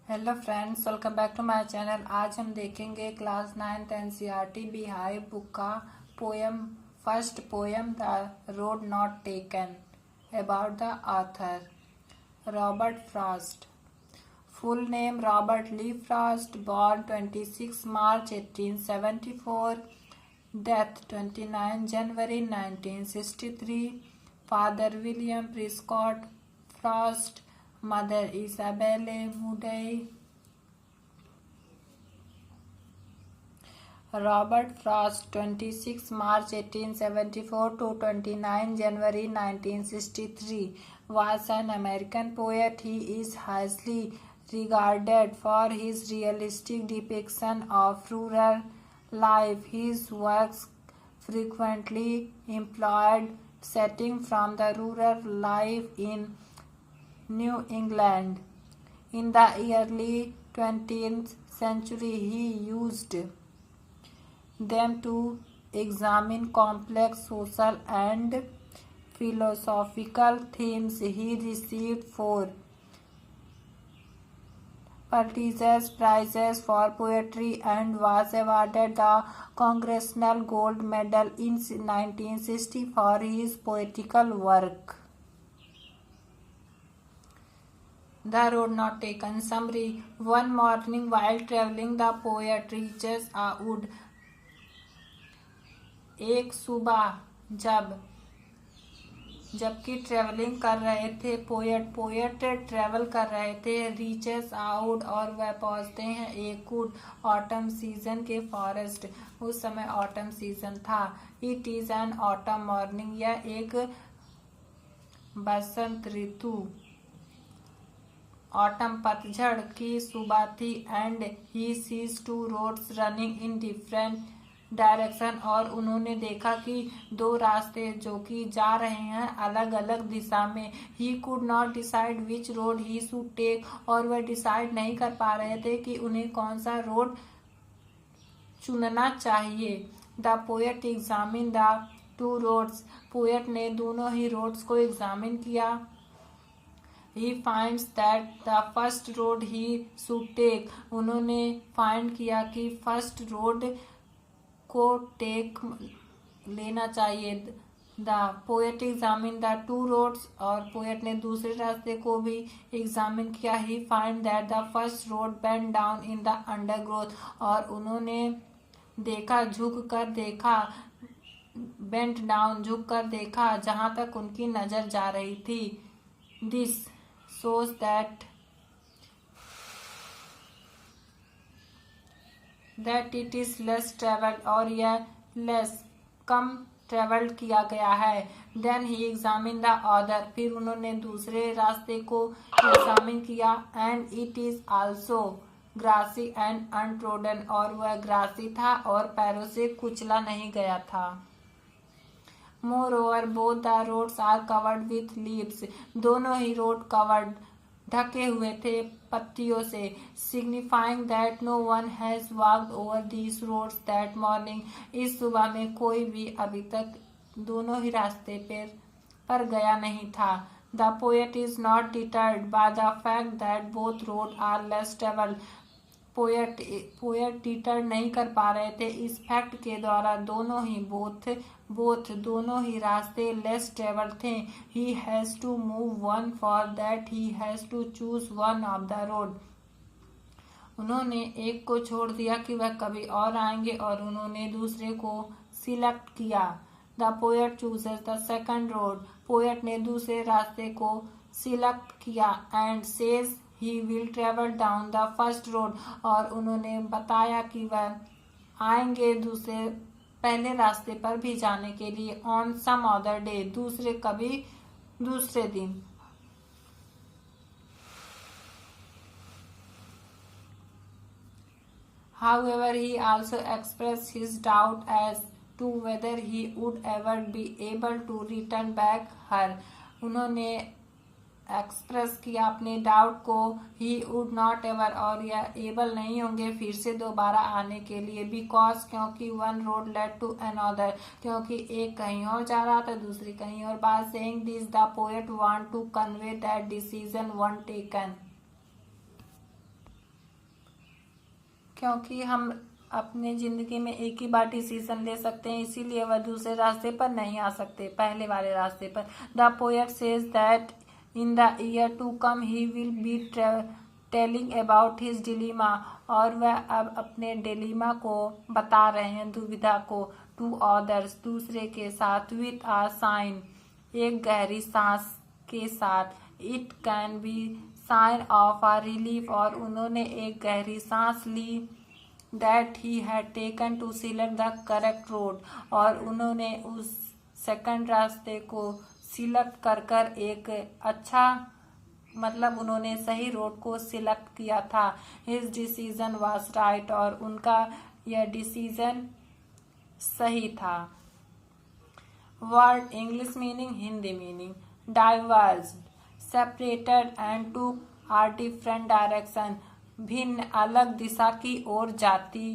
Hello friends, welcome back to my channel. आज हम देखेंगे class 9th NCERT Beehive book का poem first poem the road not taken about the author Robert Frost. Full name Robert Lee Frost, born 26 March 1874, death 29 January 1963, father William Prescott Frost, mother Isabelle Moody. Robert Frost, 26 March 1874 to 29 January 1963, was an American poet. He is highly regarded for his realistic depiction of rural life. His works frequently employed settings from the rural life in New England. In the early 20th century, he used them to examine complex social and philosophical themes. He received 4 Pulitzer Prizes for poetry and was awarded the Congressional Gold Medal in 1960 for his poetical work. The Road Not Taken. Summary. One morning while traveling, the poet reaches a wood. एक सुबह जबकि travelling कर रहे थे, poet travel कर रहे थे, reaches out और वह पहुंचते हैं एक वुड, ऑटम सीजन के फॉरेस्ट। उस समय ऑटम सीजन था। It is an autumn morning, यह एक बसंत ऋतु ऑटम पतझड़ की सुबह थी। And he sees 2 roads running in different direction, और उन्होंने देखा कि 2 रास्ते जो कि जा रहे हैं अलग अलग दिशा में। He could not decide which road he should take, और वह डिसाइड नहीं कर पा रहे थे कि उन्हें कौन सा रोड चुनना चाहिए। The poet examine the 2 roads, poet ने दोनों ही रोड्स को एग्जामिन किया। He finds that the first road he should take, उन्होंने फाइंड किया कि फर्स्ट रोड को टेक लेना चाहिए। The poet examine the 2 roads, और पोएट ने दूसरे रास्ते को भी एग्जामिन किया। He find that the first road bend down in the undergrowth, और उन्होंने देखा बेंट डाउन झुक कर देखा जहां तक उनकी नजर जा रही थी। This shows that it is less traveled, और यह कम ट्रेवल्ड किया गया है। Then he examine the other, फिर उन्होंने दूसरे रास्ते को एग्जामिन किया। And it is also grassy and untrodden, और वह ग्रासी था और पैरों से कुचला नहीं गया था। Moreover, both the roads are covered with leaves. दोनों ही रोड कवर्ड ढके हुए थे पत्तियों से। Signifying that no one has walked over these roads that morning. इस सुबह में कोई भी अभी तक दोनों ही रास्ते पर गया नहीं था। The poet is not deterred by the fact that both roads are less traveled. Poet deter नहीं कर पा रहे थे इस फैक्ट के द्वारा दोनों ही रास्ते लेस ट्रेवल थे। He has to move on, for that he has to choose one of the road. उन्होंने एक को छोड़ दिया कि वह कभी और आएंगे, और उन्होंने दूसरे को सिलेक्ट किया। The poet chooses the second road, poet ने दूसरे रास्ते को सिलेक्ट किया। And says he will travel down the first road, और उन्होंने बताया कि वह आएंगे पहले रास्ते पर भी जाने के लिए। on some other day, दूसरे दिन। However, he also expressed his doubt as to whether he would ever be able to return back her. उन्होंने एक्सप्रेस किया अपने डाउट को। ही वुड नॉट एवर, और यह एबल नहीं होंगे फिर से दोबारा आने के लिए। बिकॉज, क्योंकि one road led to another, क्योंकि एक कहीं और जा रहा था दूसरी कहीं और। By saying this the poet want to convey that decision one taken क्योंकि हम अपने ज़िंदगी में एक ही बार डिसीजन ले सकते हैं, इसीलिए वह दूसरे रास्ते पर नहीं आ सकते, पहले वाले रास्ते पर। The poet says that in the year to come he will be telling about his dilemma, और वह अब अपने डिलीमा को बता रहे हैं, दुविधा को, टू अदर्स, दूसरे के साथ, विथ अ साइन, एक गहरी सांस के साथ, it can be sign of a relief, और उन्होंने एक गहरी सांस ली, that he had taken to select the correct road, और उन्होंने उस सेकंड रास्ते को सिलेक्ट कर एक अच्छा, मतलब उन्होंने सही रोड को सिलेक्ट किया था। हिज डिसीजन वाज राइट, और उनका यह डिसीजन सही था। Word English meaning, Hindi meaning, diverged, separated and took or different direction, भिन्न अलग दिशा की ओर जाती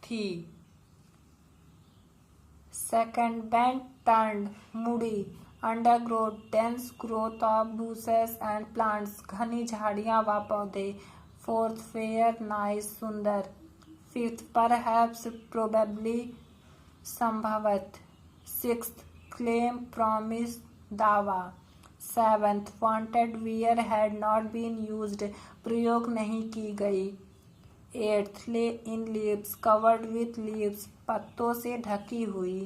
थी। सेकंड, बेंट टर्न्ड, मुड़ी, undergrowth, dense growth of bushes and plants, घनी झाड़ियां व पौधे। फोर्थ, फेयर, नाइस, सुंदर। फिफ्थ, परहैप्स, प्रोबेबली, संभवत। सिक्स्थ, क्लेम, प्रॉमिस, दावा। Seventh, wanted, were had not been used, प्रयोग नहीं की गई। Eighth, lay in leaves, covered with leaves, पत्तों से ढकी हुई।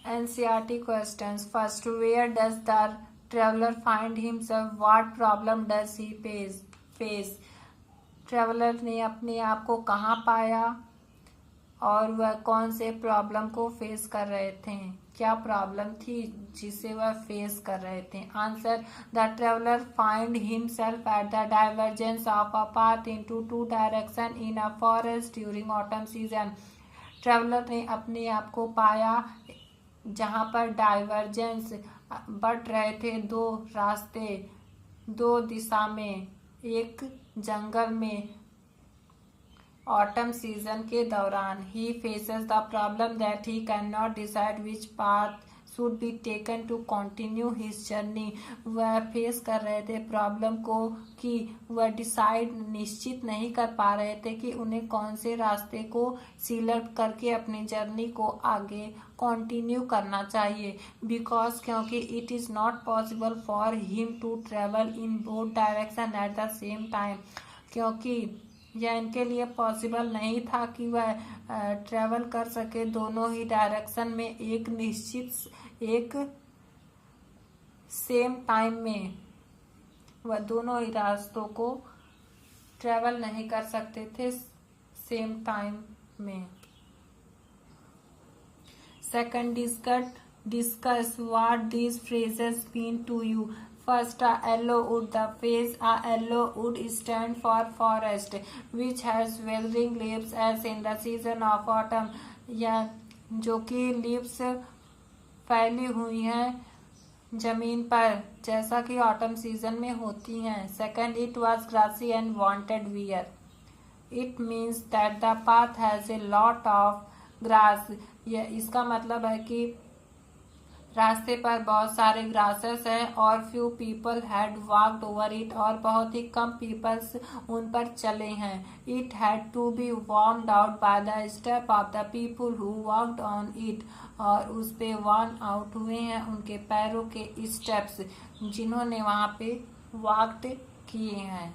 NCERT questions. First, where does the traveller find himself, what problem does he face, traveller ने अपने आप को कहाँ पाया और वह कौन से प्रॉब्लम को फेस कर रहे थे, क्या प्रॉब्लम थी जिसे वह फेस कर रहे थे। Answer, the traveller find himself at the divergence of a path into two direction in a forest during autumn season, traveller ने अपने आप को पाया जहाँ पर डाइवर्जेंस, बढ़ रहे थे दो रास्ते, दो दिशा में, एक जंगल में, ऑटम सीजन के दौरान। He faces the problem that he can not decide which path should be taken to continue his journey, वह फेस कर रहे थे प्रॉब्लम को कि वह डिसाइड, निश्चित नहीं कर पा रहे थे कि उन्हें कौन से रास्ते को सिलेक्ट करके अपनी जर्नी को आगे कंटिन्यू करना चाहिए। बिकॉज, क्योंकि it is not possible for him to travel in both direction at the same time, क्योंकि यह इनके लिए पॉसिबल नहीं था कि वह ट्रेवल कर सके दोनों ही डायरेक्शन में एक निश्चित, एक सेम टाइम में, वह दोनों ही रास्तों को ट्रेवल नहीं कर सकते थे सेम टाइम में। Second, discuss what these phrases mean to you. First, a yellow wood. The phrase a yellow wood stand for forest which has withering leaves as in the season of autumn, या जो कि leaves फैली हुई हैं जमीन पर जैसा कि ऑटम सीजन में होती हैं। Second, it was grassy and wanted wear. It means that the path has a lot of grass. यह इसका मतलब है कि रास्ते पर बहुत सारे ग्रासेस हैं और few people had walked over it, और बहुत ही कम पीपल्स उन पर चले हैं। It had to be warmed out by the step of the people who walked on it, और उस पे वार्म आउट हुए हैं उनके पैरों के स्टेप्स जिन्होंने वहां पे वॉक्ड किए हैं।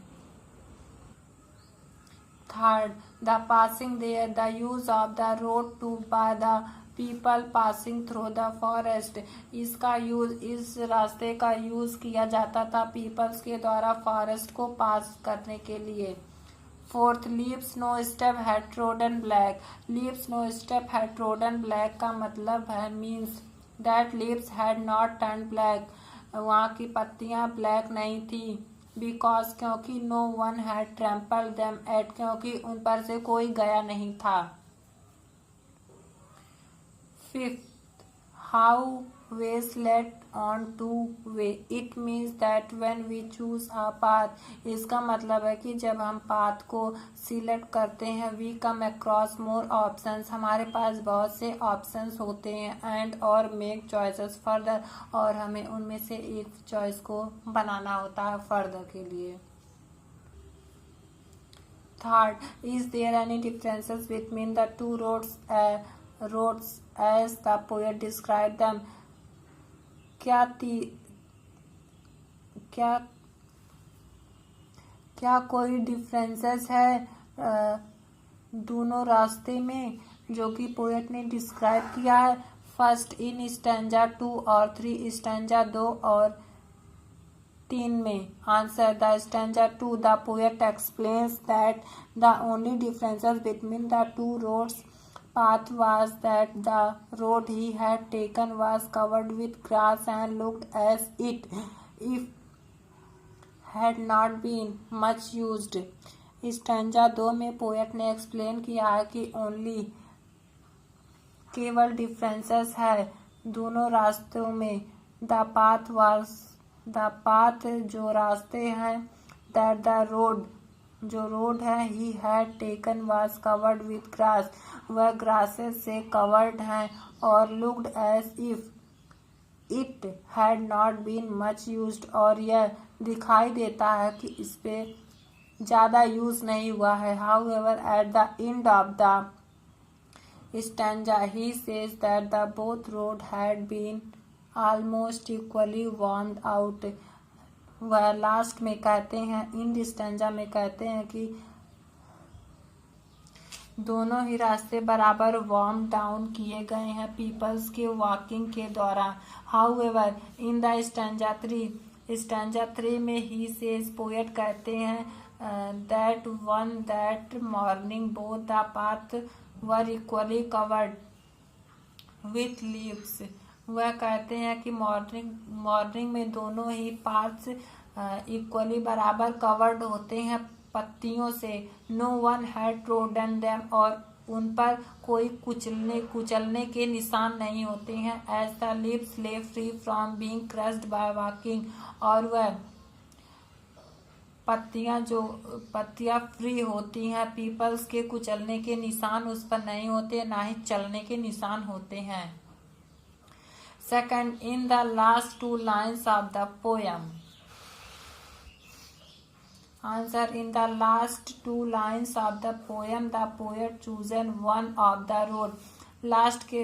Third, the passing there, the use of the road to by the people passing through the forest, इसका यूज, इस रास्ते का यूज किया जाता था पीपल्स के द्वारा फॉरेस्ट को पास करने के लिए। Fourth, leaves no step had trodden black. Leaves no step had trodden black का मतलब है, means that leaves had not turn black, वहाँ की पत्तियां ब्लैक नहीं थी। बिकॉज, क्योंकि no one had trample them at, क्योंकि उन पर से कोई गया नहीं था। Fifth, how ways led on to way. It means that when we choose a path, इसका मतलब है कि जब हम पाथ को सिलेक्ट करते हैं, we come across more options, हमारे पास बहुत से ऑप्शंस होते हैं, and और make choices further, और हमें उनमें से एक चॉइस को बनाना होता है फर्दर के लिए। Third, is there any differences between the two roads as the poet described them? क्या कोई डिफरेंसेस है दोनों रास्ते में जो कि पोएट ने डिस्क्राइब किया है? फर्स्ट, इन स्टैंजा 2 और 3, स्टैंजा 2 और 3 में। Answer, the stanza 2 the poet explains that the only differences between the two roads path was that the road he had taken was covered with grass and looked as if had not been much used. Stanza 2 में poet ने explain किया है कि केवल differences है दोनों रास्तों में। द पाथ जो रास्ते हैं, दैट द रोड जो रोड है, he had taken was covered with grass वह ग्रासेस से कवर्ड है, और looked as if it had not been much used और यह दिखाई देता है कि इस पे ज़्यादा यूज नहीं हुआ है। However at the end of the stanza he says that the both road had been almost equally warmed out. वह लास्ट में कहते हैं, इन स्टैंजा में कहते हैं कि दोनों ही रास्ते बराबर वार्म डाउन किए गए हैं पीपल्स के वॉकिंग के दौरान। हाउएवर इन द स्टैंजा 3 में ही सेज पोएट कहते हैं that morning both the path were equally covered with leaves. वह कहते हैं कि मॉर्निंग में दोनों ही पाथ्स इक्वली बराबर कवर्ड होते हैं पत्तियों से। No one had trodden them और उन पर कोई कुचलने के निशान नहीं होते हैं। एज द लीव्स ले free from being crushed by walking और वह पत्तियां फ्री होती हैं, पीपल्स के कुचलने के निशान उस पर नहीं होते, ना ही चलने के निशान होते हैं। Second, in the last 2 lines of the poem. Answer, in the last 2 lines of the poem, the poet chosen one of the road. Last के